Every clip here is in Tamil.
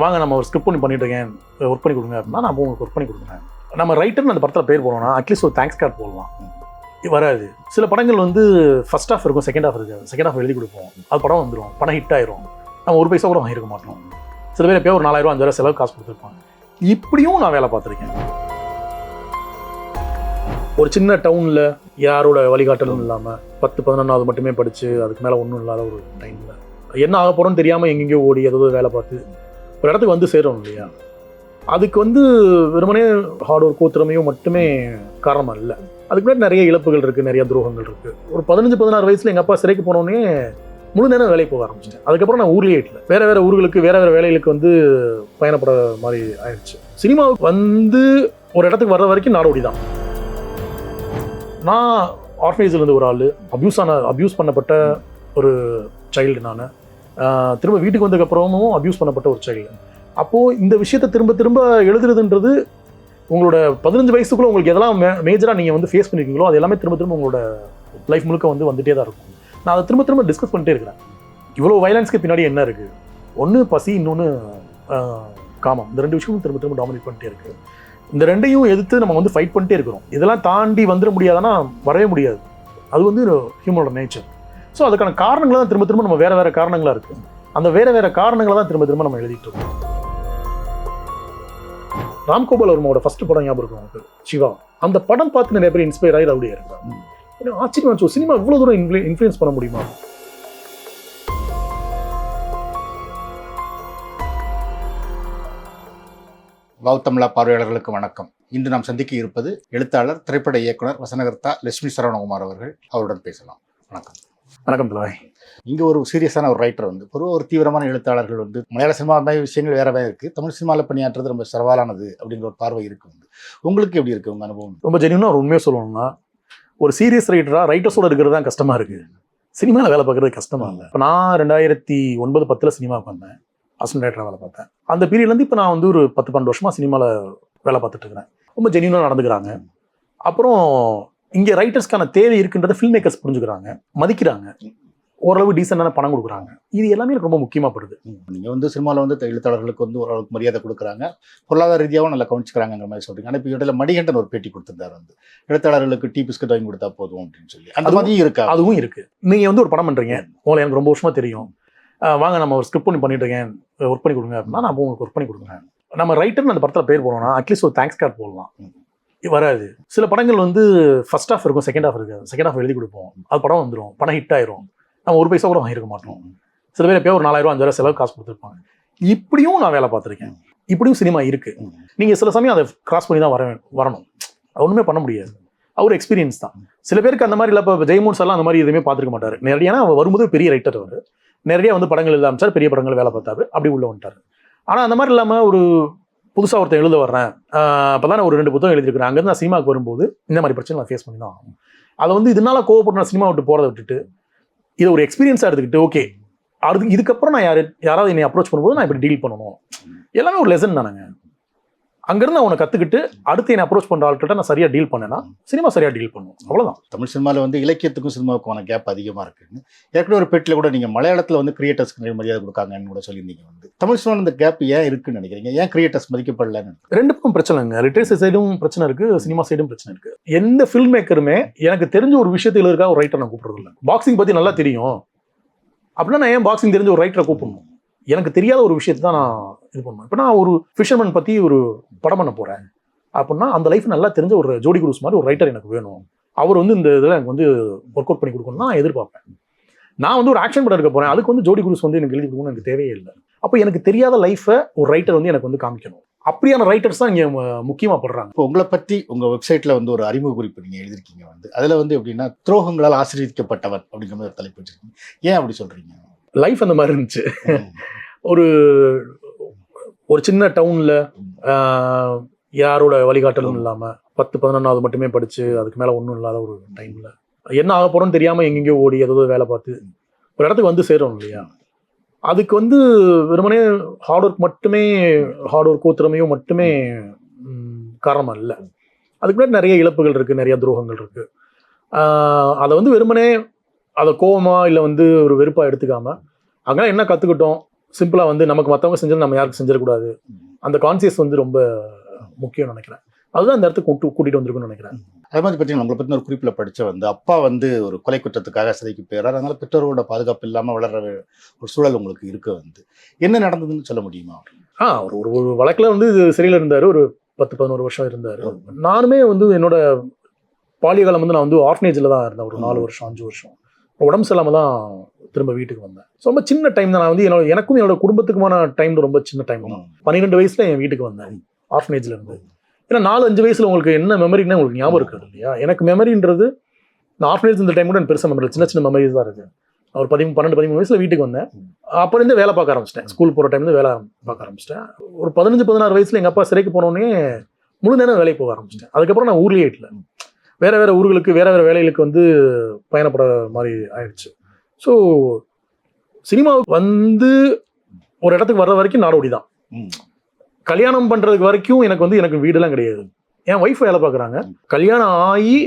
வாங்க நம்ம ஒரு ஸ்கிரிப்ட் பண்ணிட்டு இருக்கேன், ஒர்க் பண்ணி கொடுங்க அப்படின்னா நான் உங்களுக்கு ஒர்க் பண்ணி கொடுக்குறேன். நம்ம ரைட்டர்னு அந்த படத்தில் பேர் போடணும்னா அட்லீஸ்ட் ஒரு தேங்க்ஸ் கார்டு போடலாம். வராது. சில படங்கள் வந்து ஃபர்ஸ்ட் ஹாஃப் இருக்கும், செகண்ட் ஹாஃப் இருக்காது. செகண்ட் ஹாஃப் எழுதி கொடுப்போம், அது படம் வந்துடும், படம் ஹிட் ஆயிரும், நம்ம ஒரு பைசா கூட வாங்கியிருக்க மாட்டோம். சில பேர் எப்போயோ ஒரு 4000 5000 செலவு காசு கொடுத்துருப்பாங்க. இப்படியும் நான் வேலை பார்த்துருக்கேன். ஒரு சின்ன டவுனில் யாரோட வழிகாட்டலும் இல்லாமல் 10-11 மட்டுமே படித்து அதுக்கு மேலே ஒன்றும் இல்லாத ஒரு டைமில் என்ன ஆக போகிறோன்னு தெரியாமல் எங்கெங்கேயோ ஓடி ஏதோ வேலை பார்த்து ஒரு இடத்துக்கு வந்து சேரும் இல்லையா. அதுக்கு வந்து வெறுமனே ஹார்ட் ஒர்க்கோ திறமையோ மட்டுமே காரணமாக இல்லை. அதுக்கு முன்னாடி நிறைய இழப்புகள் இருக்குது, நிறைய துரோகங்கள் இருக்குது. ஒரு 15-16 வயசில் எங்கள் அப்பா சிறைக்கு போனோடனே முழு நேரம் வேலைக்கு போக ஆரம்பிச்சிட்டேன். அதுக்கப்புறம் நான் ஊர்லேயே இல்லை, வேறு ஊர்களுக்கு வேறு வேலைகளுக்கு வந்து பயணப்பட மாதிரி ஆயிடுச்சு. சினிமாவுக்கு வந்து ஒரு இடத்துக்கு வர்ற வரைக்கும் நாடோடி தான். நான் ஆர்ஃபனேஜ்லேருந்து ஒரு ஆள், அப்யூஸ் பண்ணப்பட்ட ஒரு சைல்டு. நான் திரும்ப வீட்டுக்கு வந்ததுக்கப்புறமும் அப்யூஸ் பண்ணப்பட்ட ஒரு சைல்டு. அப்போது இந்த விஷயத்தை திரும்ப திரும்ப எழுதுறதுன்றது உங்களோட 15 வயசுக்குள்ளே உங்களுக்கு எதெல்லாம் மேஜராக நீங்கள் வந்து ஃபேஸ் பண்ணியிருக்கீங்களோ அது எல்லாமே திரும்ப திரும்ப உங்களோட லைஃப் முழுக்க வந்து வந்துகிட்டே தான் இருக்கும். நான் அதை திரும்ப திரும்ப டிஸ்கஸ் பண்ணிட்டே இருக்கிறேன். இவ்வளோ வயலன்ஸ்க்கு பின்னாடி என்ன இருக்குது? ஒன்று பசி, இன்னொன்று காமம். இந்த 2 விஷயமும் திரும்ப திரும்ப டாமினேட் பண்ணிட்டே இருக்குது. இந்த 2ஐயும் எதிர்த்து நம்ம வந்து ஃபைட் பண்ணிட்டே இருக்கிறோம். இதெல்லாம் தாண்டி வந்துட முடியாதுன்னா வரவே முடியாது. அது வந்து ஹியூமனோட நேச்சர். ஸோ அதுக்கான காரணங்களை தான் திரும்ப திரும்ப நம்ம வேறு காரணங்களாக இருக்குது. அந்த வேறு காரணங்களை தான் திரும்ப திரும்ப நம்ம எழுதிட்டு இருக்கோம். ராம்கோபால் வர்மாவோட ஃபர்ஸ்ட் படம் ஞாபகம் இருக்கும் எனக்கு, சிவா. அந்த படம் பார்த்து நிறைய பேர் இன்ஸ்பயர் ஆகி ரவுடியாக இருக்காங்க. ஏன்னா ஆச்சரியமாச்சு, சினிமா இவ்வளோ தூரம் இன்ஃப்ளூயன்ஸ் பண்ண முடியுமா? வாவ்தமிழா பார்வையாளர்களுக்கு வணக்கம். இன்று நாம் சந்திக்க இருப்பது எழுத்தாளர், திரைப்பட இயக்குனர், வசனகர்த்தா லட்சுமி சரவணகுமார் அவர்கள். அவருடன் பேசலாம். வணக்கம். வணக்கம் தலைவாய். இங்கே ஒரு சீரியஸான ஒரு ரைட்டர் வந்து ஒரு தீவிரமான எழுத்தாளர்கள் வந்து மலையாள சினிமா மாதிரி விஷயங்கள் வேறவே இருக்குது, தமிழ் சினிமாவில் பணியாற்றுறது ரொம்ப சவாலானது அப்படிங்கிற ஒரு பார்வை இருக்குது. வந்து உங்களுக்கு எப்படி இருக்குது உங்கள் அனுபவம்? ரொம்ப ஜென்யூனாக ஒரு உண்மையாக சொல்லணும்னா, ஒரு சீரியஸ் ரைட்டர்ஸோடு இருக்கிறது தான் கஷ்டமாக இருக்குது, சினிமாவில் வேலை பார்க்குறது கஷ்டமாக இல்லை. இப்போ நான் 2009-10 சினிமாவுக்கு வந்தேன், அசிஸ்டன்ட் டைரக்டராக வேலை பார்த்தேன். அந்த பீரியட்லேருந்து இப்போ நான் வந்து ஒரு 10-12 வருஷமாக சினிமாவில் வேலை பார்த்துட்டு இருக்கிறேன். ரொம்ப ஜென்யூனாக நடந்துக்கிறாங்க. அப்புறம் இங்கே ரைட்டர்ஸ்க்கான தேவை இருக்குன்றதை ஃபில்ம் மேக்கர்ஸ் புரிஞ்சுக்கிறாங்க, மதிக்கிறாங்க, ஓரளவு டீசெண்டான பணம் கொடுக்குறாங்க. இது எல்லாமே எனக்கு ரொம்ப முக்கியமாகப்படுது. நீங்கள் வந்து சினிமாவில் வந்து எழுத்தாளர்களுக்கு வந்து ஓரளவுக்கு மரியாதை கொடுக்குறாங்க, பொருளாதார ரீதியாகவும் நல்லா கவனிச்சுக்கிறாங்கிற மாதிரி சொல்கிறீங்க. ஆனால் இப்போ இடையில மணிகண்டன் ஒரு பேட்டி கொடுத்துருந்தாரு, வந்து எழுத்தாளர்களுக்கு டீ பிஸ்கட் வாங்கி கொடுத்தா போதும் அப்படின்னு சொல்லி. அந்த மாதிரியும் இருக்கா? அதுவும் இருக்குது. நீங்கள் வந்து ஒரு படம் பண்ணுறீங்க, உங்களை எனக்கு ரொம்ப வருஷமாக தெரியும், வாங்க நம்ம ஒரு ஸ்கிரிப்ட் பண்ணிட்டு இருக்கேன், ஒர்க் பண்ணி கொடுங்க அப்படின்னா நான் உங்களுக்கு ஒர்க் பண்ணி கொடுக்குறேன். நம்ம ரைட்டர்னு அந்த படத்தில் பேர் போடணும்னா அட்லீஸ்ட் ஒரு தேங்க்ஸ் கார்டு போடலாம். வராது. சில படங்கள் வந்து ஃபர்ஸ்ட் ஹாஃப் இருக்கும், செகண்ட் ஹாஃப் இருக்காது. செகண்ட் ஹாஃப் எழுதி கொடுப்போம், அது படம் வந்துடும், படம் ஹிட் ஆயிரும், நம்ம ஒரு பைசா கூட வாங்கியிருக்க மாட்டோம். சில பேர் எப்போயோ ஒரு 4000 5000 செலவு காசு கொடுத்துருப்பாங்க. இப்படியும் நான் வேலை பார்த்துருக்கேன். இப்படியும் சினிமா இருக்குது. நீங்கள் சில சமயம் அதை கிராஸ் பண்ணி தான் வரணும். அது ஒன்றுமே பண்ண முடியாது. அவர் எக்ஸ்பீரியன்ஸ் தான். சில பேருக்கு அந்த மாதிரி இல்லை. இப்போ ஜெயமோகன் சார்லாம் அந்த மாதிரி எதுவுமே பார்த்துருக்க மாட்டார். நிறையா அவர் வரும்போது பெரிய ரைட்டர், அவர் நிறைய வந்து படங்கள் எழுத ஆரம்பிச்சார், பெரிய படங்கள் வேலை பார்த்தாரு, அப்படி உள்ள வந்துட்டார். ஆனால் அந்த மாதிரி இல்லாமல் ஒரு புதுசாக ஒருத்தர் எழுத வர்றேன், அப்போ தான் ஒரு 2 புத்தகம் எழுதியிருக்கிறேன், அங்கேருந்து நான் சினிமாவுக்கு வரும்போது இந்த மாதிரி பிரச்சனை நான் ஃபேஸ் பண்ணி தான் ஆகும். அதை வந்து இதனால கோவப்பட்டு நான் சினிமா விட்டு போகிறத விட்டுட்டு இதை ஒரு எக்ஸ்பீரியன்ஸாக எடுத்துக்கிட்டு, ஓகே இதுக்கப்புறம் நான் யாராவது என்னை அப்ரோச் பண்ணும்போது நான் இப்படி டீல் பண்ணணும், எல்லாமே ஒரு லெசன் தானேங்க. அங்கேருந்து அவனை கற்றுக்கிட்டு அடுத்து என்னை அப்ரோச் பண்ணுற ஆள்கிட்ட நான் சரியாக டீல் பண்ணேன்னா சினிமா சரியாக டீல் பண்ணும், அவ்வளோதான். தமிழ் சினிமாவில் வந்து இலக்கியத்துக்கும் சினிமாவுக்கான கேப் அதிகமாக இருக்குன்னு ஏற்கனவே ஒரு பேட்டில் கூட நீங்கள் மலையாளத்தில் வந்து கிரியேட்டர்ஸ்க்கு நிறைய மரியாதை கொடுக்காங்கன்னு கூட சொல்லியிருந்தீங்க. வந்து தமிழ் சினிமாவில் இந்த கேப் ஏன் இருக்குன்னு நினைக்கிறீங்க? ஏன் கிரியேட்டர்ஸ் மதிக்கப்படலன்னு? 2க்கும் பிரச்சனைங்க. லிட்ரேச்சர் சைடும் பிரச்சனை இருக்குது, சினிமா சைடும் பிரச்சனை இருக்குது. எந்த ஃபில்ம் மேக்கருமே எனக்கு தெரிஞ்ச ஒரு விஷயத்தில் இருக்கா ஒரு ரைட்டர் நான் கூப்பிட்றது இல்லை. பாக்ஸிங் பற்றி நல்லா தெரியும் அப்படின்னா நான் ஏன் பாக்ஸிங் தெரிஞ்ச ஒரு ரைட்டரை கூப்பிடணும்? எனக்கு தெரியாத ஒரு விஷயத்தை தான் நான் இது பண்ணுவேன். இப்போ நான் ஒரு ஃபிஷர்மேன் பற்றி ஒரு படம் பண்ண போகிறேன் அப்படின்னா அந்த லைஃப் நல்லா தெரிஞ்ச ஒரு ஜோடி குரூஸ் மாதிரி ஒரு ரைட்டர் எனக்கு வேணும். அவர் வந்து இந்த இதில் எனக்கு வந்து ஒர்க் அவுட் பண்ணி கொடுக்கணும்னு நான் எதிர்பார்ப்பேன். நான் வந்து ஒரு ஆக்ஷன் படம் எடுக்க போகிறேன், அதுக்கு வந்து ஜோடி குரூஸ் வந்து எனக்கு எழுதி கொடுக்கணும்னு எனக்கு தேவையே இல்லை. அப்போ எனக்கு தெரியாத லைஃப்பை ஒரு ரைட்டர் வந்து எனக்கு வந்து காமிக்கணும். அப்படியான ரைட்டர்ஸ் தான் இங்கே முக்கியமாக படுறாங்க. இப்போ உங்களை பற்றி உங்கள் வெப்சைட்டில் வந்து ஒரு அறிமுக குறிப்பு நீங்கள் எழுதிருக்கீங்க. வந்து அதில் வந்து எப்படின்னா துரோகங்களால் ஆசீர்வதிக்கப்பட்டவர் அப்படிங்கிற மாதிரி ஒரு தலைப்பு வச்சுருக்கீங்க. ஏன் அப்படி சொல்கிறீங்க? லைஃப் அந்த மாதிரி இருந்துச்சு. ஒரு சின்ன டவுனில் யாரோட வழிகாட்டலும் இல்லாமல் 10-11 மட்டுமே படித்து அதுக்கு மேலே ஒன்றும் இல்லாத ஒரு டைமில் என்ன ஆக போகிறோன்னு தெரியாமல் எங்கெங்கேயோ ஓடி ஏதோ வேலை பார்த்து ஒரு இடத்துக்கு வந்து சேரும் இல்லையா. அதுக்கு வந்து வெறுமனே ஹார்ட் ஒர்க்கோ திறமையோ மட்டுமே காரணமாக இல்லை. அதுக்கு முன்னாடி நிறைய இழப்புகள் இருக்குது, நிறைய துரோகங்கள் இருக்குது. அதை வந்து வெறுமனே அதை கோவமாக இல்லை வந்து ஒரு வெறுப்பாக எடுத்துக்காமல் அங்கே என்ன கற்றுக்கிட்டோம், சிம்பிளாக வந்து நமக்கு மற்றவங்க செஞ்சது நம்ம யாருக்கு செஞ்சிடக்கூடாது, அந்த கான்சியஸ் வந்து ரொம்ப முக்கியம்னு நினைக்கிறேன். அதுதான் இந்த இடத்துக்கு கூட்டிகிட்டு வந்திருக்குன்னு நினைக்கிறேன். அது மாதிரி பார்த்தீங்கன்னா உங்களை பற்றின ஒரு குறிப்பில் படித்த வந்து அப்பா வந்து ஒரு கொலை குற்றத்துக்காக சிறைக்கு போயிடுறாரு. அதனால பெற்றோரோட பாதுகாப்பு இல்லாமல் வளர்ற ஒரு சூழல் உங்களுக்கு இருக்க வந்து என்ன நடந்ததுன்னு சொல்ல முடியுமா? ஒரு ஒரு வழக்கில் வந்து சிறையில் இருந்தார், ஒரு 10-11 வருஷம் இருந்தார். நானுமே வந்து என்னோட பாலிய காலம் வந்து நான் வந்து ஆர்ஃபனேஜில் தான் இருந்தேன், ஒரு 4 வருஷம் 5 வருஷம். உடம்பு சரியில்லாமல் தான் திரும்ப வீட்டுக்கு வந்தேன். ஸோ ரொம்ப சின்ன டைம் தான். நான் வந்து எனக்கும் என்னோட குடும்பத்துக்குமான டைம் ரொம்ப சின்ன டைம் தான். 12 வயசுல என் வீட்டுக்கு வந்தேன் ஆர்ஃபனேஜில் இருந்து. ஏன்னா 4-5 வயசுல உங்களுக்கு என்ன மெமரின்னா உங்களுக்கு ஞாபகம் இருக்காது இல்லையா? எனக்கு மெமரின்றது நான் ஆர்ஃபனேஜ் இந்த டைம் கூட எனக்கு பெருசாக மெமரி, சின்ன சின்ன மெமரிஸ் தான் இருக்குது. ஒரு 12-13 வயசுல வீட்டுக்கு வந்தேன். அப்போ இருந்து வேலை பார்க்க ஆரம்பிச்சிட்டேன். ஸ்கூல் போகிற டைம்லேருந்து வேலை பார்க்க ஆரம்பிச்சிட்டேன். ஒரு 15-16 வயசுல எங்கள் அப்பா சிறைக்கு போனோடனே முழு நேரம் வேலைக்கு போக ஆரம்பிச்சிட்டேன். அதுக்கப்புறம் நான் ஊர்லேயே இல்லை, வேறு ஊர்களுக்கு வேறு வேலைகளுக்கு வந்து பயணப்பட மாதிரி ஆயிடுச்சு. ஸோ சினிமாவுக்கு வந்து ஒரு இடத்துக்கு வர்ற வரைக்கும் நாடோடி தான். கல்யாணம் பண்ணுறதுக்கு வரைக்கும் எனக்கு வீடெல்லாம் கிடையாது. என் ஒய்ஃப் வேலை பார்க்குறாங்க. கல்யாணம் ஆகி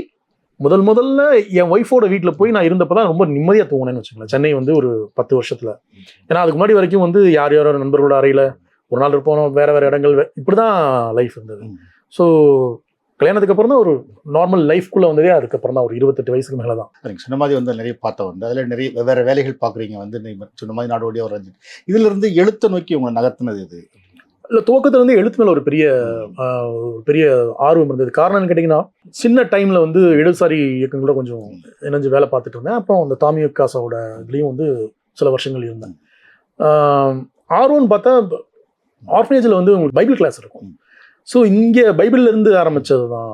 முதல்ல என் ஒய்ஃபோட வீட்டில் போய் நான் இருந்தப்போ தான் ரொம்ப நிம்மதியாக தூங்கினேன்னு வச்சுக்கோங்களேன். சென்னை வந்து ஒரு 10 வருஷத்தில். ஏன்னா அதுக்கு முன்னாடி வரைக்கும் வந்து யாரோ நண்பர்களோட அறையில் ஒரு நாள் இருப்போம், வேறு இடங்கள், இப்படி தான் லைஃப் இருந்தது. ஸோ கல்யாணத்துக்கு அப்புறம் தான் ஒரு நார்மல் லைஃப்குள்ளே வந்ததே அதுக்கப்புறம் தான், ஒரு 28 வயசுக்கு மேலே தான். நீங்கள் சொன்ன மாதிரி வந்து நிறைய பார்த்தா வந்து அதில் நிறைய வேறு வேலைகள் பார்க்குறீங்க வந்து நீங்கள் சொன்ன மாதிரி நாடோடியாக ஒரு இதிலிருந்து எழுத்தை நோக்கி உங்களை நகர்த்தினது இது? இல்லை, துவக்கத்தில் வந்து எழுத்து மேலே ஒரு பெரிய ஆர்வம் இருந்தது. காரணம் கேட்டிங்கன்னா சின்ன டைமில் வந்து இடதுசாரி இயக்கம் கூட கொஞ்சம் இணைஞ்சு வேலை பார்த்துட்டு இருந்தேன். அப்புறம் அந்த தாமிய காசாவோட இதுலேயும் வந்து சில வருஷங்கள் இருந்தேன். ஆர்வம்னு பார்த்தா ஆர்ஃபனேஜில் வந்து உங்களுக்கு பைபிள் கிளாஸ் இருக்கும். ஸோ இங்கே பைபிள்லேருந்து ஆரம்பித்தது தான்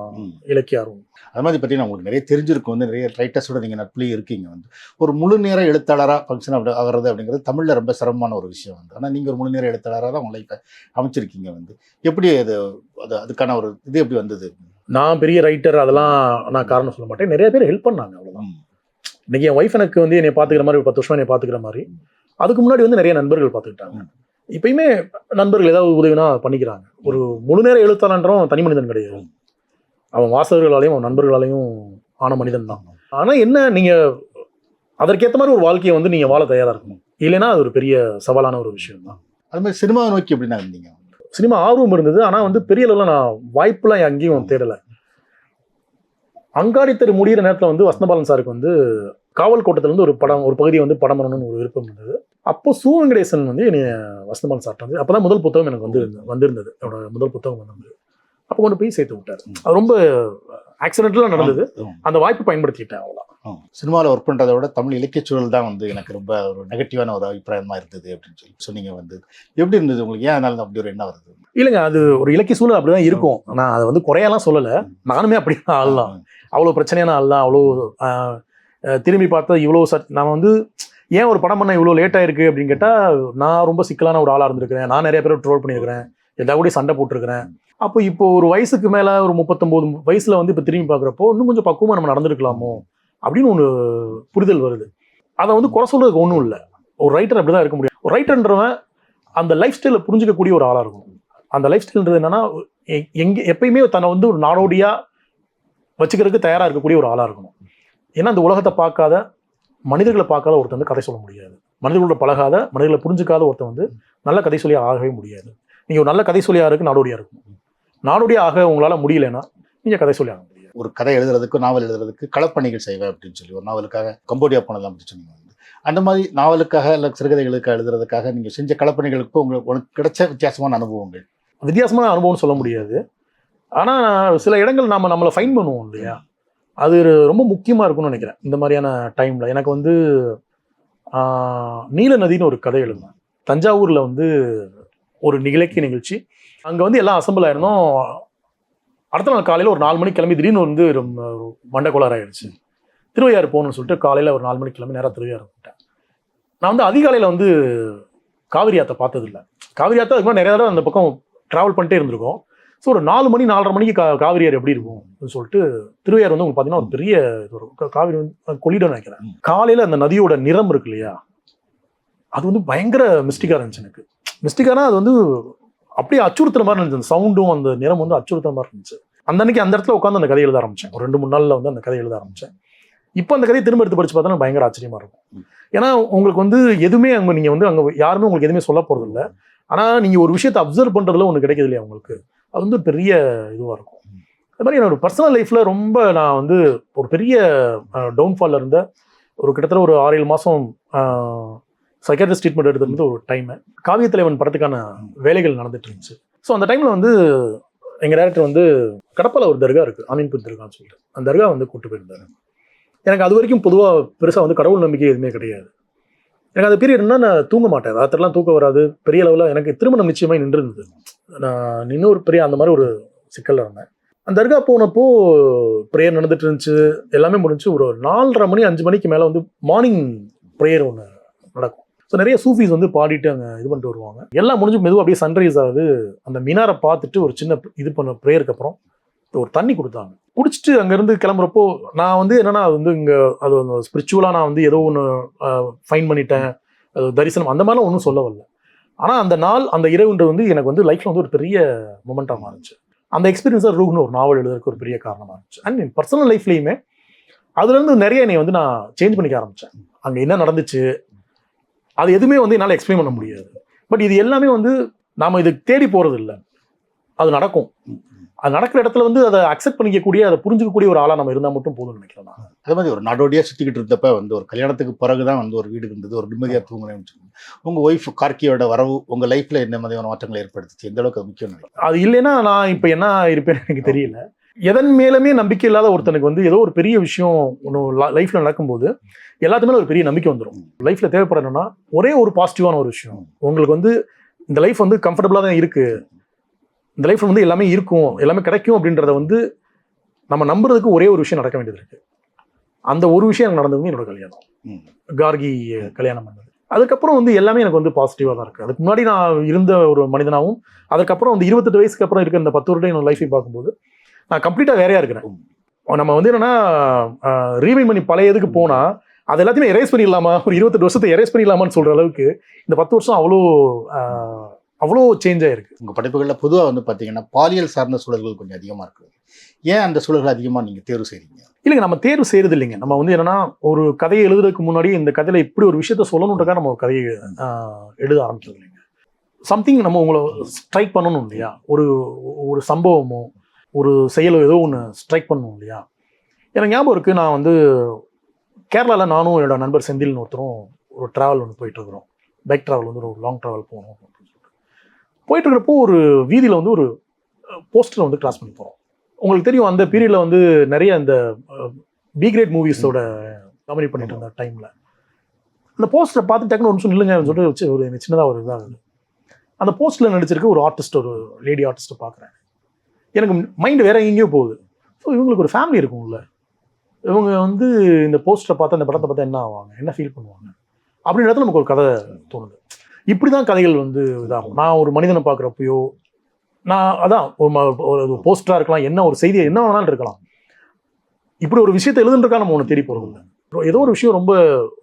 இலக்கிய ஆர்வம். அது மாதிரி பார்த்தீங்கன்னா உங்களுக்கு நிறைய தெரிஞ்சிருக்கும், வந்து நிறைய ரைட்டர்ஸோட நீங்கள் நட்புலேயே இருக்கீங்க. வந்து ஒரு முழு நேர எழுத்தாளராக ஃபங்க்ஷன் ஆகிறது அப்படிங்கிறது தமிழில் ரொம்ப சிரமமான ஒரு விஷயம் வந்து. ஆனால் நீங்கள் ஒரு முழு நேர எழுத்தாளராக தான் உங்களை இப்போ அமைச்சிருக்கீங்க. வந்து எப்படி அதுக்கான ஒரு இது எப்படி வந்தது? நான் பெரிய ரைட்டர் அதெல்லாம் நான் காரணம் சொல்ல மாட்டேன். நிறைய பேர் ஹெல்ப் பண்ணாங்க, அவ்வளோதான். இன்றைக்கி என் ஒய்ஃப் எனக்கு வந்து என்னை பார்த்துக்கிற மாதிரி 10 வருஷமாக என்னை பார்த்துக்கிற மாதிரி, அதுக்கு முன்னாடி வந்து நிறைய நண்பர்கள் பார்த்துக்கிட்டாங்க. இப்பயுமே நண்பர்கள் ஏதாவது உதவினா பண்ணிக்கிறாங்க. ஒரு முழு நேர எழுத்தாளன்றவன் தனி மனிதன் கிடையாது. அவன் வாசகர்களாலையும் அவன் நண்பர்களாலையும் ஆன மனிதன் தான். ஆனால் என்ன, நீங்கள் அதற்கேற்ற மாதிரி ஒரு வாழ்க்கையை வந்து நீங்கள் வாழ தயாராக இருக்கணும். இல்லைன்னா அது ஒரு பெரிய சவாலான ஒரு விஷயம் தான். அது மாதிரி சினிமாவை நோக்கி எப்படின்னா இருந்தீங்க? சினிமா ஆர்வம் இருந்தது, ஆனால் வந்து பெரிய அளவில் நான் வாய்ப்புலாம் அங்கேயும் தேடலை. அங்காடி தெரு முடிகிற நேரத்தில் வந்து வசந்தபாலன் சாருக்கு வந்து காவல் கோட்டத்திலேருந்து ஒரு பகுதியை வந்து படம் பண்ணணும்னு ஒரு விருப்பம் இருந்தது. அப்போ சு வெங்கடேசன் வந்து என்னை வசந்தபாலன் சார்ட்ட வந்து, அப்போ தான் முதல் புத்தகம் எனக்கு வந்திருந்தது. என்னோட முதல் புத்தகம் வந்து அப்போ கொண்டு போய் சேர்த்து விட்டார். அது ரொம்ப ஆக்சிடென்ட்லாம் நடந்தது. அந்த வாய்ப்பு பயன்படுத்திக்கிட்டேன், அவ்வளோ. சினிமாவில் ஒர்க் பண்ணுறத விட தமிழ் இலக்கிய சூழல் தான் வந்து எனக்கு ரொம்ப ஒரு நெகட்டிவான ஒரு அபிப்பிராயமாக இருந்தது அப்படின்னு சொல்லி சொன்னீங்க. வந்து எப்படி இருந்தது உங்களுக்கு? ஏன் அதனால அப்படி ஒரு எண்ணம் வருது? இல்லைங்க, அது ஒரு இலக்கிய சூழல் அப்படி தான் இருக்கும். நான் அதை வந்து குறையெல்லாம் சொல்லலை. நானுமே அப்படி தான் ஆள்லாம். அவ்வளோ பிரச்சனையான ஆள்லாம். அவ்வளோ திரும்பி பார்த்தா இவ்வளோ நான் வந்து ஏன் ஒரு படம் பண்ண இவ்வளோ லேட் ஆயிருக்கு அப்படின்னு கேட்டால், நான் ரொம்ப சிக்கலான ஒரு ஆளாக இருந்திருக்கிறேன். நான் நிறைய பேர் ட்ரோல் பண்ணியிருக்கிறேன், எல்லா கூட சண்டை போட்டிருக்கிறேன். அப்போ இப்போ ஒரு வயசுக்கு மேலே ஒரு 39 வயசில் வந்து இப்போ திரும்பி பார்க்குறப்போ இன்னும் கொஞ்சம் பக்குவமாக நம்ம நடந்துருக்கலாமோ அப்படின்னு ஒன்று புரிதல் வருது. அதை வந்து குறை சொல்றதுக்கு ஒன்றும் இல்லை. ஒரு ரைட்டர் அப்படி தான் இருக்க முடியும். ஒரு ரைட்டர்ன்றவன் அந்த லைஃப் ஸ்டைலை புரிஞ்சிக்கக்கூடிய ஒரு ஆளாக இருக்கும். அந்த லைஃப் ஸ்டைல்ன்றது என்னன்னா, எப்பயுமே தன்னை வந்து ஒரு நாடோடியாக வச்சுக்கிறதுக்கு தயாராக இருக்கக்கூடிய ஒரு ஆளாக இருக்கணும். ஏன்னா அந்த உலகத்தை பார்க்காத, மனிதர்களை பார்க்காத ஒருத்தர் வந்து கதை சொல்ல முடியாது. மனிதர்களோட பழகாத, மனிதர்களை புரிஞ்சுக்காத ஒருத்தர் வந்து நல்ல கதை சொல்லியாக ஆகவே முடியாது. நீங்கள் ஒரு நல்ல கதை சொல்லியாக இருக்கு நாடோடியாக இருக்கும். நாடோடியாக ஆக உங்களால் முடியலைன்னா நீங்கள் கதை சொல்லி ஆக முடியாது. ஒரு கதை எழுதுறதுக்கு, நாவல் எழுதுறதுக்கு களப்பணிகள் செய்வேன் அப்படின்னு சொல்லி ஒரு நாவலுக்காக கம்போடியா போனலாம் அப்படின்னு சொன்னீங்க. அந்த மாதிரி நாவலுக்காக இல்லை சிறுகதைகளுக்காக எழுதுறதுக்காக நீங்கள் செஞ்ச களப்பணிகளுக்கு உங்களுக்கு கிடைச்ச வித்தியாசமான அனுபவங்கள்? வித்தியாசமான அனுபவம்னு சொல்ல முடியாது. ஆனால் சில இடங்கள் நம்மளை ஃபைன் பண்ணுவோம் இல்லையா, அது ரொம்ப முக்கியமாக இருக்கும்னு நினைக்கிறேன். இந்த மாதிரியான டைமில் எனக்கு வந்து நீல நதின்னு ஒரு கதை எழுதினேன். தஞ்சாவூரில் வந்து ஒரு இலக்கிய நிகழ்ச்சி. அங்கே வந்து எல்லாம் அசம்பிள் ஆயிருந்தோம். அடுத்த நாள் காலையில் ஒரு 4 மணிக்கு கிளம்பி திடீர்னு வந்து மண்டக்கோளாறு ஆயிடுச்சு. திருவையாறு போகணும்னு சொல்லிட்டு காலையில் ஒரு 4 மணிக்கு கிளம்பி நேராக திருவையாறு போட்டேன். நான் வந்து அதிகாலையில் வந்து காவிரி ஆற்றை பார்த்ததில்லை. காவிரி ஆற்றை அதுக்கு நிறைய தடவை அந்த பக்கம் ட்ராவல் பண்ணிட்டே இருந்திருக்கோம். ஸோ ஒரு 4 மணி 4:30 மணிக்கு காவிரி ஆறு எப்படி இருக்கும் அப்படின்னு சொல்லிட்டு திருவையாறு வந்து உங்களுக்கு பார்த்தீங்கன்னா ஒரு பெரிய காவிரி வந்து கொள்ளிடம் நினைக்கிறேன். காலையில் அந்த நதியோட நிறம் இருக்கு இல்லையா, அது வந்து பயங்கர மிஸ்டிக்காக இருந்துச்சு எனக்கு. மிஸ்டிக்கானா அது வந்து அப்படியே அச்சுறுத்துற மாதிரி இருந்துச்சு. அந்த சவுண்டும் அந்த நிறம் வந்து அச்சுறுத்துற மாதிரி இருந்துச்சு. அந்த அன்னைக்கு அந்த இடத்துல உட்காந்து அந்த கதை எழுத ஆரம்பித்தேன். ஒரு 2-3 நாளில் வந்து அந்த கதை எழுத ஆரம்பித்தேன். இப்போ அந்த கதையை திரும்ப எடுத்து படிச்சு பார்த்தா பயங்கர ஆச்சரியமா இருக்கும். ஏன்னா உங்களுக்கு வந்து எதுவுமே அங்கே நீங்கள் வந்து அங்கே யாருமே உங்களுக்கு எதுவுமே சொல்ல போகிறது இல்லை. ஆனால் நீங்கள் ஒரு விஷயத்தை அப்சர்வ் பண்ணுறதுல ஒன்று கிடைக்குது இல்லையா உங்களுக்கு, அது வந்து பெரிய இதுவாக இருக்கும். அது மாதிரி என்னோட பர்சனல் லைஃப்பில் ரொம்ப நான் வந்து ஒரு பெரிய டவுன்ஃபாலில் இருந்த ஒரு கிட்டத்தட்ட ஒரு 6-7 மாதம் சைக்காட்ரிஸ்ட் ட்ரீட்மெண்ட் எடுத்துருந்து ஒரு டைமு காவிய தலைவன் படத்துக்கான வேலைகள் நடந்துட்டு இருந்துச்சு. ஸோ அந்த டைமில் வந்து எங்கள் டேரக்டர் வந்து கடப்பால ஒரு தர்கா இருக்குது, அமீன்பூர் தர்கான்னு சொல்லிட்டு, அந்த தர்கா வந்து கூப்பிட்டு போயிருந்தாரு. எனக்கு அது வரைக்கும் பொதுவாக பெருசாக வந்து கடவுள் நம்பிக்கை எதுவுமே கிடையாது. எனக்கு அந்த பீரியட்னா நான் தூங்க மாட்டேன், ராத்திரிலாம் தூக்கம் வராது பெரிய அளவில். எனக்கு திருமணம் நிச்சயமாக நின்று இருந்தது. நான் இன்னொரு பெரிய அந்த மாதிரி ஒரு சிக்கலில் இருந்தேன். அந்த தர்கா போனப்போ ப்ரேயர் நடந்துட்டு இருந்துச்சு, எல்லாமே முடிஞ்சு ஒரு 4:30 மணி 5 மணிக்கு மேலே வந்து மார்னிங் ப்ரேயர் ஒன்று நடக்கும். ஸோ நிறைய சூஃபீஸ் வந்து பாடிட்டு அங்கே இது பண்ணிட்டு வருவாங்க. எல்லாம் முடிஞ்சு மெதுவாக அப்படியே சன்ரைஸ் ஆகுது. அந்த மினாரை பார்த்துட்டு ஒரு சின்ன இது பண்ண ப்ரேயருக்கு அப்புறம் ஒரு தண்ணி கொடுத்தாங்க. குடிச்சிட்டு அங்கேருந்து கிளம்புறப்போ நான் வந்து என்னன்னா அது வந்து இங்கே அது ஸ்பிரிச்சுவலாக நான் வந்து ஏதோ ஒன்று ஃபைன் பண்ணிட்டேன், அது தரிசனம் அந்த மாதிரிலாம் ஒன்றும் சொல்ல வரல. ஆனால் அந்த நாள் அந்த இரவுன்றது வந்து எனக்கு வந்து லைஃப்பில் வந்து ஒரு பெரிய மொமெண்ட்டாக மாறிச்சு. அந்த எக்ஸ்பீரியன்ஸாக ரூஹ்னு ஒரு நாவல் எழுதுறதுக்கு ஒரு பெரிய காரணமாக இருந்துச்சு. அண்ட் என் பர்சனல் லைஃப்லேயுமே அதுலேருந்து நிறைய என்னை வந்து நான் சேஞ்ச் பண்ணிக்க ஆரம்பித்தேன். அங்கே என்ன நடந்துச்சு அது எதுவுமே வந்து என்னால் எக்ஸ்பிளைன் பண்ண முடியாது. பட் இது எல்லாமே வந்து நாம் இதுக்கு தேடி போகிறது இல்லை, அது நடக்கும். அது நடக்கிற இடத்துல வந்து அதை அக்செப்ட் பண்ணிக்கக்கூடிய, அதை புரிஞ்சுக்கக்கூடிய ஒரு ஆளாக நம்ம இருந்தால் மட்டும் போதும்னு நினைக்கிறேன் நான். அதே மாதிரி ஒரு நாடோடியாக சுற்றிக்கிட்டு இருந்தப்ப வந்து ஒரு கல்யாணத்துக்கு பிறகு தான் வந்து ஒரு வீடு இருந்தது, ஒரு நிம்மதியாக தூங்குறேன்னு சொல்லுங்க. உங்கள் ஒய்ஃப் கார்கியோட வரவு உங்கள் லைஃப்பில் என்ன மாதிரியான மாற்றங்களை ஏற்படுத்துச்சு, எந்த அளவுக்கு அது முக்கியம் நினைக்கிறேன்? அது இல்லைன்னா நான் இப்போ என்ன இருப்பேன்னு எனக்கு தெரியல. எதன் மேலுமே நம்பிக்கை இல்லாத ஒருத்தனுக்கு வந்து ஏதோ ஒரு பெரிய விஷயம் ஒன்று லைஃப்பில் நடக்கும்போது எல்லாத்துமே ஒரு பெரிய நம்பிக்கை வந்துடும். லைஃப்பில் தேவைப்படணும்னா ஒரே ஒரு பாசிட்டிவான ஒரு விஷயம், உங்களுக்கு வந்து இந்த லைஃப் வந்து கம்ஃபர்டபுளாக தான் இருக்குது, இந்த லைஃப்பில் வந்து எல்லாமே இருக்கும், எல்லாமே கிடைக்கும் அப்படின்றத வந்து நம்ம நம்புறதுக்கு ஒரே ஒரு விஷயம் நடக்க வேண்டியது இருக்குது. அந்த ஒரு விஷயம் எனக்கு நடந்தது என்னோட கல்யாணம், கார்கி கல்யாணம் பண்ணது. அதுக்கப்புறம் வந்து எல்லாமே எனக்கு வந்து பாசிட்டிவாக தான் இருக்குது. அதுக்கு முன்னாடி நான் இருந்த ஒரு மனிதனாகவும் அதுக்கப்புறம் வந்து 28 வயசுக்கு அப்புறம் இருக்க இந்த 10 வருடம் என்னோட லைஃபை பார்க்கும்போது நான் கம்ப்ளீட்டாக வேறையாக இருக்கிறேன். நம்ம வந்து என்னன்னா ரீவைண்ட் பண்ணி பழைய இதுக்கு போனால் அது எல்லாத்தையுமே எரேஸ் பண்ணிடலாமா, ஒரு 28 வருஷத்தை எரேஸ் பண்ணிடலாமான்னு சொல்கிற அளவுக்கு இந்த 10 வருஷம் அவ்வளோ சேஞ்ச் ஆகிருக்கு. உங்கள் படைப்புகளில் பொதுவாக வந்து பார்த்தீங்கன்னா பாலியல் சார்ந்த சூழல்கள் கொஞ்சம் அதிகமாக இருக்குது. ஏன் அந்த சூழல்கள் அதிகமாக நீங்கள் தேர்வு செய்கிறீங்க? இல்லைங்க, நம்ம தேர்வு செய்கிறது இல்லைங்க. நம்ம வந்து என்னன்னா ஒரு கதையை எழுதுறதுக்கு முன்னாடி இந்த கதையில் இப்படி ஒரு விஷயத்த சொல்லணுன்றக்காக நம்ம ஒரு கதையை எழுத ஆரம்பிச்சது இல்லைங்க. சம்திங் நம்ம உங்களை ஸ்ட்ரைக் பண்ணணும் இல்லையா, ஒரு சம்பவமோ ஒரு செயலோ ஏதோ ஒன்று ஸ்ட்ரைக் பண்ணணும் இல்லையா. எனக்கு ஞாபகம் இருக்குது, நான் வந்து கேரளாவில் நானும் என்னோட நண்பர் செந்தில்னு ஒருத்தரும் ஒரு ட்ராவல் ஒன்று போயிட்டுருக்குறோம். பைக் ட்ராவல் வந்து ஒரு லாங் ட்ராவல் போகணும் அப்படின்னு சொல்லிட்டு போயிட்டு இருக்கிறப்போ ஒரு வீதியில் வந்து ஒரு போஸ்டரை வந்து கிராஸ் பண்ணி போகிறோம். உங்களுக்கு தெரியும் அந்த பீரியடில் வந்து நிறைய இந்த பி கிரேட் மூவிஸோட கமெண்ட் பண்ணிட்டு இருந்த டைமில் அந்த போஸ்டரை பார்த்து டக்குன்னு ஒரு நிமிஷம் நில்லுங்க சொல்லிட்டு வச்சு ஒரு சின்னதாக ஒரு இதாக இருக்குது. அந்த போஸ்டரில் நடிச்சிருக்க ஒரு ஆர்டிஸ்ட், ஒரு லேடி ஆர்டிஸ்ட்டை பார்க்குறேன். எனக்கு மைண்டு வேற எங்கேயோ போகுது. ஸோ இவங்களுக்கு ஒரு ஃபேமிலி இருக்கும்ல, இவங்க வந்து இந்த போஸ்டரை பார்த்து அந்த படத்தை பார்த்தா என்ன ஆவாங்க, என்ன ஃபீல் பண்ணுவாங்க அப்படின்ற இடத்துல நமக்கு ஒரு கதை தோணுது. இப்படி தான் கதைகள் வந்து இதாகும். நான் ஒரு மனிதனை பார்க்குறப்பையோ நான் அதான் ஒரு போஸ்டராக இருக்கலாம், என்ன ஒரு செய்தியை என்ன வேணாலும் இருக்கலாம், இப்படி ஒரு விஷயத்தை எழுதுன்றக்கா நம்ம ஒன்று தேடி போகிறது இல்லை. ஏதோ ஒரு விஷயம் ரொம்ப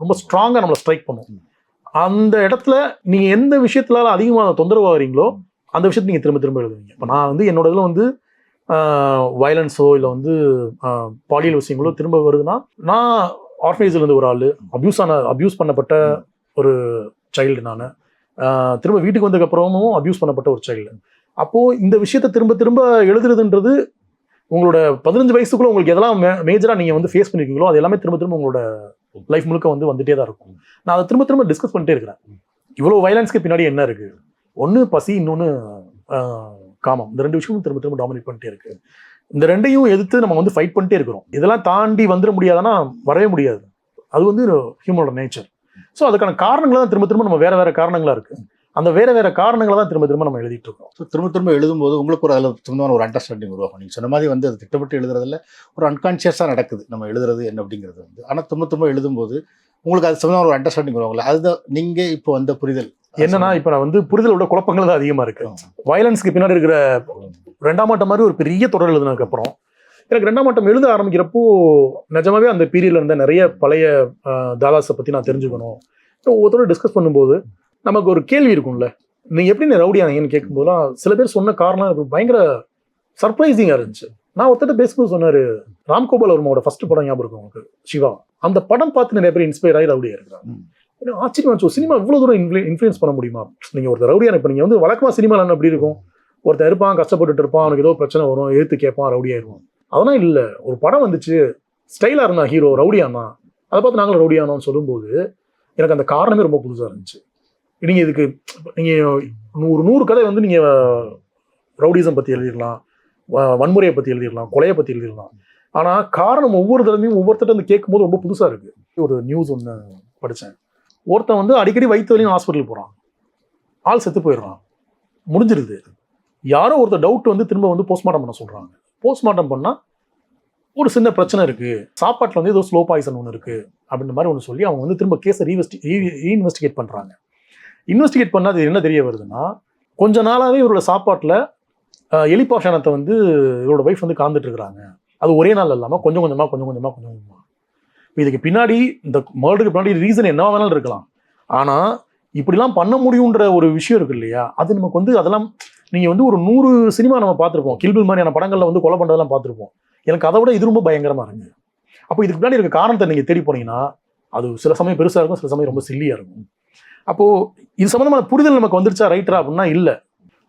ரொம்ப ஸ்ட்ராங்காக நம்மளை ஸ்ட்ரைக் பண்ணும். அந்த இடத்துல நீங்கள் எந்த விஷயத்துலால அதிகமாக தொந்தரவு ஆகிறீங்களோ அந்த விஷயத்தை நீங்கள் திரும்ப திரும்ப எழுதுவீங்க. இப்போ நான் வந்து என்னோட இதில் வந்து வயலன்ஸோ இல்லை வந்து பாலியல் விஷயங்களோ திரும்ப வருதுன்னா, நான் ஆர்ஃபனேஜ்லேருந்து ஒரு ஆள், அப்யூஸ் பண்ணப்பட்ட ஒரு சைல்டு, நான் திரும்ப வீட்டுக்கு வந்ததுக்கப்புறமும் அப்யூஸ் பண்ணப்பட்ட ஒரு சைல்டு. அப்போது இந்த விஷயத்தை திரும்ப திரும்ப எழுதுறதுன்றது உங்களோட 15 வயசுக்குள்ளே உங்களுக்கு எதெல்லாம் மேஜராக நீங்கள் வந்து ஃபேஸ் பண்ணிருக்கீங்களோ அது எல்லாமே திரும்ப திரும்ப உங்களோட லைஃப் முழுக்க வந்து வந்துகிட்டே தான் இருக்கும். நான் அதை திரும்ப திரும்ப டிஸ்கஸ் பண்ணிட்டே இருக்கிறேன். இவ்வளோ வயலன்ஸ்க்கு பின்னாடி என்ன இருக்குது, ஒன்று பசி, இன்னொன்று காமம். இந்த 2 விஷயமும் திரும்ப திரும்ப டாமினேட் பண்ணிட்டே இருக்கு. இந்த 2ஐயும் எதிர்த்து நம்ம வந்து ஃபைட் பண்ணிட்டே இருக்கிறோம். இதெல்லாம் தாண்டி வந்துட முடியாதுன்னா வரவே முடியாது. அது வந்து ஹியூமனோட நேச்சர். ஸோ அதுக்கான காரணங்களை தான் திரும்ப திரும்ப நம்ம வேற காரணங்களாக இருக்குது. அந்த வேற காரணங்களை தான் திரும்ப திரும்ப நம்ம எழுதிட்டு இருக்கோம். ஸோ திரும்ப திரும்ப எழுதும்போது உங்களுக்கு ஒரு அதில் சொந்தமான ஒரு அண்டர்ஸ்டாண்டிங் உருவாகும். நீங்கள் சொன்ன மாதிரி வந்து அது திட்டமிட்டு எழுதுறதுல ஒரு அன்கான்ஷியஸாக நடக்குது நம்ம எழுதுறது என்ன அப்படிங்கிறது வந்து. ஆனால் திரும்ப திரும்ப எழுதும்போது உங்களுக்கு அது சொந்தமான ஒரு அண்டர்ஸ்டாண்டிங் உருவாங்கல்ல, அதுதான் நீங்கள் இப்போ வந்த புரிதல் என்னன்னா, இப்போ நான் வந்து புரிதலோட குழப்பங்கள் தான் அதிகமாக இருக்கு. வயலன்ஸ்க்கு பின்னாடி இருக்கிற 2ஆம் ஆட்டம் மாதிரி ஒரு பெரிய தொடர் எழுதுனதுக்கு அப்புறம் எனக்கு 2ஆம் ஆட்டம் எழுத ஆரம்பிக்கிறப்போ நிஜமாவே அந்த பீரியட்ல இருந்த நிறைய பழைய தாதாஸை பற்றி நான் தெரிஞ்சுக்கணும். ஒவ்வொருத்தரோட டிஸ்கஸ் பண்ணும்போது நமக்கு ஒரு கேள்வி இருக்கும்ல, நீங்கள் எப்படி ரவுடி ஆனீங்கன்னு கேட்கும்போதுலாம் சில பேர் சொன்ன காரணம் எனக்கு பயங்கர சர்ப்ரைசிங்காக இருந்துச்சு. நான் ஒருத்தட்ட பேசும்போது சொன்னாரு, ராம்கோபால் வர்மாவோட ஃபர்ஸ்ட் படம் ஞாபகம் இருக்கும் உங்களுக்கு, சிவா. அந்த படம் பார்த்து நிறைய பேர் இன்ஸ்பயர் ஆகி ரவுடியா இருக்கிறாங்க. ஏன்னா ஆச்சரியமா சினிமா இவ்வளவு தூரம் இன்ஃப்ளூயன்ஸ் பண்ண முடியுமா? நீங்க ஒருத்தர் ரவுடியா, இப்ப நீங்க வந்து வழக்கமா சினிமால எப்படி இருக்கும், ஒருத்தர் இருப்பான் கஷ்டப்பட்டுட்டு இருப்பான், அவனுக்கு ஏதோ பிரச்சனை வரும், எழுத்து கேட்பான், ரவுடியாயிருவான். அதெல்லாம் இல்ல. ஒரு படம் வந்துச்சு, ஸ்டைலா இருந்தா ஹீரோ, ரவுடியானா, அதை பார்த்து நாங்களும் ரவுடியானோன்னு சொல்லும்போது எனக்கு அந்த காரணமே ரொம்ப புதுசா இருந்துச்சு. நீங்க இதுக்கு நீங்க 100 கதை வந்து நீங்க ரவுடிசம் பத்தி எழுதிடலாம், வன்முறையை பத்தி எழுதிடலாம், கொலையை பத்தி எழுதிடலாம். ஆனா காரணம் ஒவ்வொரு தடவையும் ஒவ்வொருத்தட்ட வந்து கேட்கும் போது ரொம்ப புதுசா இருக்கு. ஒரு நியூஸ் ஒன்று படித்தேன். ஒருத்தன் வந்து அடிக்கடி வயிற்று வலியும் ஹாஸ்பிட்டல் போறான், ஆள் செத்து போயிடுறான், முடிஞ்சிருது. யாரோ ஒருத்தர் டவுட் வந்து திரும்ப வந்து போஸ்ட்மார்ட்டம் பண்ண சொல்றாங்க. போஸ்ட்மார்ட்டம் பண்ணா ஒரு சின்ன பிரச்சனை இருக்கு, சாப்பாட்டில் வந்து ஏதோ ஸ்லோ பாய்சன் ஒன்று இருக்கு அப்படின்ற மாதிரி ஒன்று சொல்லி அவங்க வந்து திரும்ப கேஸை ரீஇன்வெஸ்டிகேட் பண்றாங்க. இன்வெஸ்டிகேட் பண்ணா அது என்ன தெரிய வருதுன்னா, கொஞ்ச நாளாவே இவரோட சாப்பாட்டில் எலிபாஷானத்தை வந்து இவரோட ஒய்ஃப் வந்து கலந்துட்டு இருக்கிறாங்க. அது ஒரே நாள் இல்லாமல் கொஞ்சம் கொஞ்சமா. இதுக்கு பின்னாடி, இந்த மர்டருக்கு பின்னாடி ரீசன் என்ன வேணாலும் இருக்கலாம். ஆனா இப்படிலாம் பண்ண முடியுன்ற ஒரு விஷயம் இருக்கு இல்லையா, அது நமக்கு வந்து அதெல்லாம் நீங்க வந்து ஒரு 100 சினிமா நம்ம பார்த்துருப்போம், கில்பில் மாதிரியான படங்கள்ல வந்து கொலை பண்றதெல்லாம் பார்த்துருப்போம். எனக்கு அதை விட இது ரொம்ப பயங்கரமா இருக்கு. அப்போ இதுக்கு பின்னாடி இருக்க காரணத்தை நீங்க தேடி போனீங்கன்னா அது சில சமயம் பெருசா இருக்கும், சில சமயம் ரொம்ப சில்லியா இருக்கும். அப்போ இது சம்பந்தமான புரிதல் நமக்கு வந்துருச்சா ரைட்டரா அப்படின்னா இல்ல.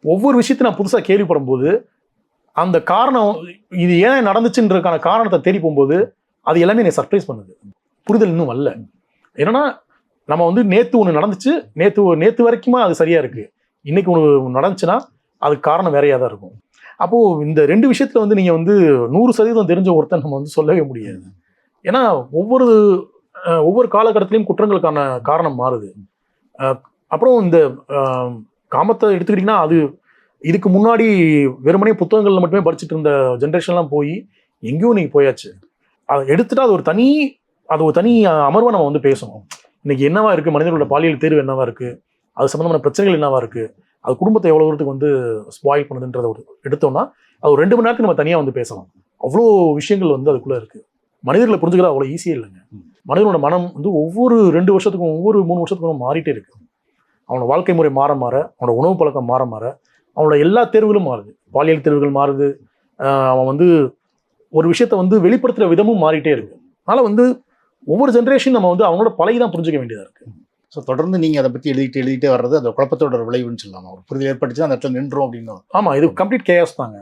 ஒவ்வொரு விஷயத்தையும் நான் புதுசா கேள்விப்படும் போது அந்த காரணம், இது ஏன் நடந்துச்சுன்றதுக்கான காரணத்தை தேடி போகும்போது அது எல்லாமே என்னை சர்ப்ரைஸ் பண்ணுது. புரிதல் இன்னும் வரல. ஏன்னா நம்ம வந்து நேத்து ஒன்று நடந்துச்சு, நேத்து வரைக்குமா அது சரியா இருக்கு, இன்னைக்கு ஒன்று நடந்துச்சுன்னா அதுக்கு காரணம் வேறையா தான் இருக்கும். அப்போ இந்த 2 விஷயத்துல வந்து நீங்க வந்து 100% தெரிஞ்ச ஒருத்தன் நம்ம வந்து சொல்லவே முடியாது. ஏன்னா ஒவ்வொரு காலகட்டத்திலையும் குற்றங்களுக்கான காரணம் மாறுது. அப்புறம் இந்த காமத்தை எடுத்துக்கிட்டீங்கன்னா அது இதுக்கு முன்னாடி வெறுமனே புத்தகங்கள்ல மட்டுமே படிச்சுட்டு இருந்த ஜென்ரேஷன்லாம் போய் எங்கேயோ நீங்க போயாச்சு. அதை எடுத்துட்டா அது ஒரு தனி அமர்வை நம்ம வந்து பேசணும். இன்னைக்கு என்னவா இருக்கு, மனிதர்களோட பாலியல் தேர்வு என்னவா இருக்கு, அது சம்பந்தமான பிரச்சனைகள் என்னவா இருக்கு, அது குடும்பத்தை எவ்வளவு தூரத்துக்கு வந்து ஸ்பாயில் பண்ணுதுன்றத எடுத்தோம்னா அது ஒரு 2 மணி நேரத்துக்கு நம்ம தனியா வந்து பேசலாம். அவ்வளோ விஷயங்கள் வந்து அதுக்குள்ள இருக்கு. மனிதர்களை புரிஞ்சுக்கிறது அவ்வளோ ஈஸியே இல்லைங்க. மனிதனோட மனம் வந்து ஒவ்வொரு 2 வருஷத்துக்கும் ஒவ்வொரு 3 வருஷத்துக்கும் மாறிட்டே இருக்கு. அவனோட வாழ்க்கை முறை மாற அவனோட உணவு பழக்கம் மாற அவனோட எல்லா தேர்வுகளும் மாறுது, பாலியல் தேர்வுகள் மாறுது. அவன் வந்து ஒரு விஷயத்த வந்து வெளிப்படுத்துற விதமும் மாறிட்டே இருக்கு. அதனால வந்து ஒவ்வொரு ஜென்ரேஷன் நம்ம வந்து அவனோட பழகிதான் புரிஞ்சுக்க வேண்டியதா இருக்கு. ஸோ தொடர்ந்து நீங்கள் அதை பற்றி எழுதிட்டே வர்றது அந்த குழப்பத்தோட ஒரு விளைவுன்னு சொல்லலாமா? ஒரு புரிதல் ஏற்பட்டுச்சு அந்த இடத்துல நின்றோம் அப்படின்னு. ஆமா, இது கம்ப்ளீட் கேஸ் தாங்க.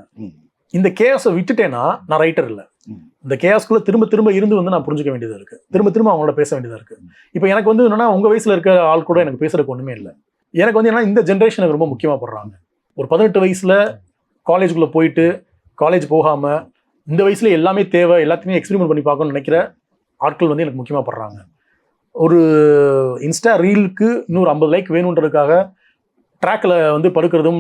இந்த கேஸை விட்டுட்டேன்னா நான் ரைட்டர் இல்லை. இந்த கேஸ்குள்ள திரும்ப இருந்து வந்து நான் புரிஞ்சுக்க வேண்டியதா இருக்கு, திரும்ப அவங்களோட பேச வேண்டியதா இருக்கு. இப்போ எனக்கு வந்து என்னன்னா உங்க வயசுல இருக்க ஆள் கூட எனக்கு பேசுறதுக்கு ஒண்ணுமே இல்லை. எனக்கு வந்து என்ன, இந்த ஜென்ரேஷன் எனக்கு ரொம்ப முக்கியமா படுறாங்க. ஒரு 18 வயசுல காலேஜுக்குள்ள போயிட்டு காலேஜ் போகாம இந்த வயசுல எல்லாமே தேவை, எல்லாத்தையுமே எக்ஸ்பெரிமெண்ட் பண்ணி பார்க்கணும்னு நினைக்கிற ஆட்கள் வந்து எனக்கு முக்கியமா படுறாங்க. ஒரு இன்ஸ்டா ரீலுக்கு இன்னொரு 50 லைக் வேணுன்றதுக்காக ட்ராக்ல வந்து படுக்கிறதும்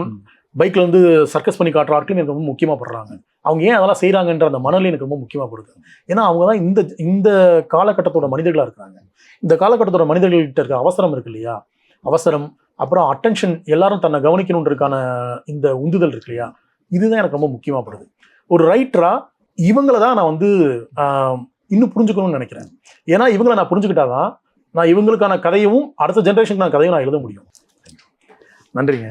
பைக்ல வந்து சர்க்கஸ் பண்ணி காட்டுற ஆட்களும் எனக்கு ரொம்ப முக்கியமா படுறாங்க. அவங்க ஏன் அதெல்லாம் செய்யறாங்கன்ற அந்த மனநிலை எனக்கு ரொம்ப முக்கியமா படுது. ஏன்னா அவங்க தான் இந்த காலகட்டத்தோட மனிதர்களா இருக்காங்க. இந்த காலகட்டத்தோட மனிதர்கள்கிட்ட இருக்க அவசரம் இருக்கு இல்லையா, அவசரம், அப்புறம் அட்டென்ஷன், எல்லாரும் தன்னை கவனிக்கணுன்றதுக்கான இந்த உந்துதல் இருக்கு இல்லையா, இதுதான் எனக்கு ரொம்ப முக்கியமா படுது. ஒரு ரைட்டரா இவங்களை தான் நான் வந்து இன்னும் புரிஞ்சுக்கணும்னு நினைக்கிறேன். ஏன்னா இவங்களை நான் புரிஞ்சுக்கிட்டாதான் நான் இவங்களுக்கான கதையும் அடுத்த ஜென்ரேஷனுக்கான கதையும் நான் எழுத முடியும். நன்றிங்க.